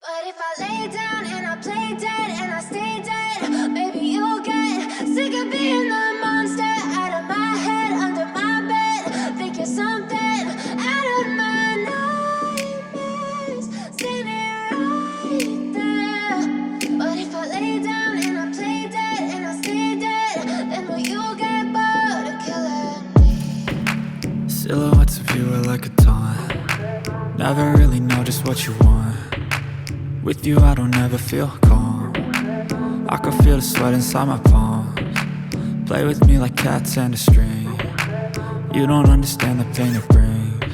But if I lay down and I play dead and I stay dead, maybe you'll get sick of being the monster out of my head, under my bed. Think you're something out of my nightmares, standing right there. But if I lay down and I play dead and I stay dead, then will you get bored of killing me? Silhouettes of you are like a taunt. Never really know just what you want. With you I don't ever feel calm. I can feel the sweat inside my palms. Play with me like cats and a string. You don't understand the pain it brings.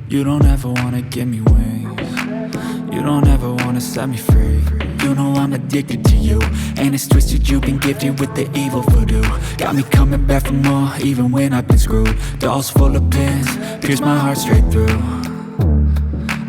You don't ever wanna give me wings. You don't ever wanna set me free. You know I'm addicted to you, and it's twisted, you've been gifted with the evil voodoo. Got me coming back for more, even when I've been screwed. Dolls full of pins, pierce my heart straight through.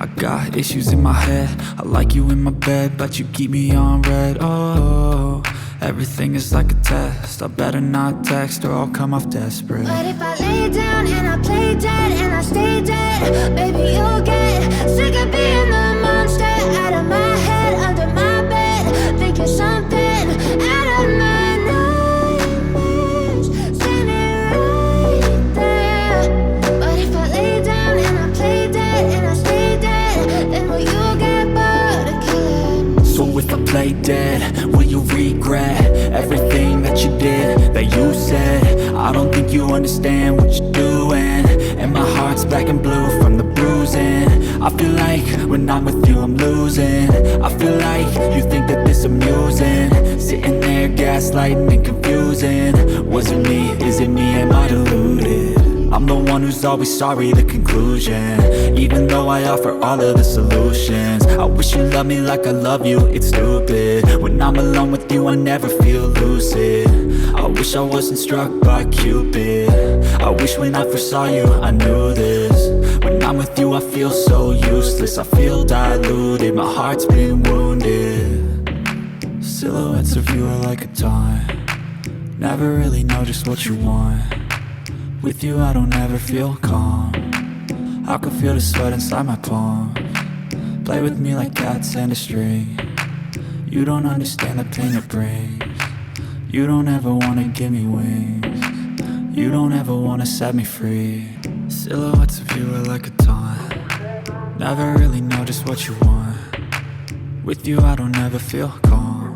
I got issues in my head, I like you in my bed, but you keep me on red. Oh, everything is like a test. I better not text or I'll come off desperate. But if I lay down and I play dead and I stay dead, maybe you'll get sick of being the monster out of my head, under my bed. Think you're something out of my nightmares, standing right there. But if I lay down and I play dead and I stay dead, then will you get bored of killing me? So if I play dead, will you regret everything that you did, that you said? I don't think you understand what you're doing, and my heart's black and blue from the bruising. I feel like when I'm with you I'm losing. I feel like you think that this amusing, sitting there gaslighting and confusing. Was it me? Is it me? Am I deluded? I'm the one who's always sorry, the conclusion, even though I offer all of the solutions. I wish you loved me like I love you, it's stupid. When I'm alone with you I never feel lucid. I wish I wasn't struck by Cupid. I wish when I first saw you I knew this. When I'm with you I feel so useless, I feel diluted, my heart's been wounded. Silhouettes of you are like a taunt. Never really know just what you want. With you I don't ever feel calm. I can feel the sweat inside my palms. Play with me like cats and a string. You don't understand the pain it brings. You don't ever wanna give me wings. You don't ever wanna set me free. Silhouettes of you are like a taunt. Never really know just what you want. With you I don't ever feel calm.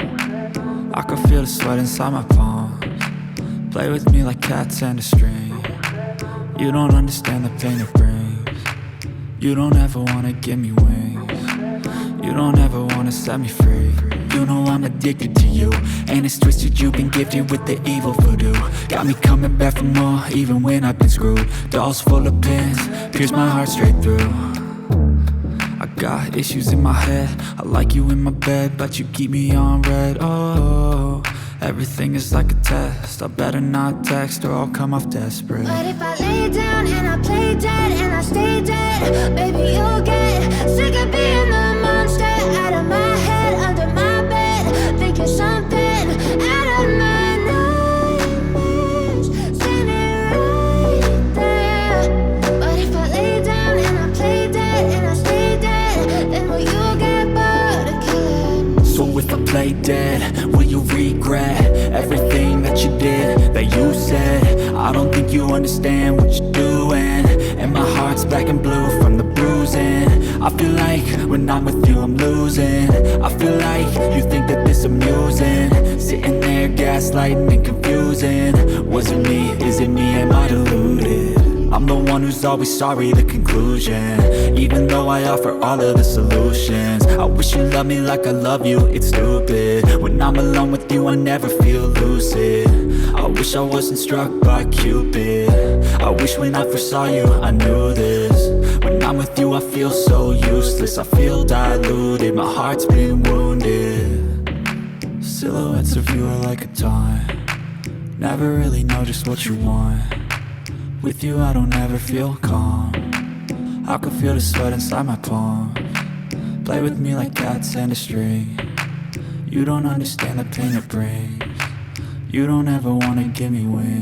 I can feel the sweat inside my palms. Play with me like cats and a string. You don't understand the pain it brings. You don't ever wanna give me wings. You don't ever wanna set me free. You know I'm addicted to you, and it's twisted, you've been gifted with the evil voodoo. Got me coming back for more, even when I've been screwed. Dolls full of pins, pierce my heart straight through. I got issues in my head, I like you in my bed, but you keep me on red. Oh, everything is like a test. I better not text or I'll come off desperate. But if I lay down and I play dead and I stay dead, maybe you'll get sick of being the monster out of my head, under my bed. Think you're something out of my nightmares, standing right there. But if I lay down and I play dead and I stay dead, then will you get bored of killing me? So if I play dead, will you regret everything that you did, that you said? I don't think you understand what you're doing, and my heart's black and blue from the bruising. I feel like when I'm with you I'm losing. I feel like you think that this amusing, sitting there gaslighting and confusing. Was it me? Is it me? Am I deluded? I'm the one who's always sorry, the conclusion, even though I offer all of the solutions. I wish you loved me like I love you, it's stupid. When I'm alone with you I never feel lucid. I wish I wasn't struck by Cupid. I wish when I first saw you I knew this. When I'm with you I feel so useless, I feel diluted, my heart's been wounded. Silhouettes of you are like a taunt. Never really know just what you want. With you I don't ever feel calm. I can feel the sweat inside my palms. Play with me like cats and a string. You don't understand the pain it brings. You don't ever wanna give me wings.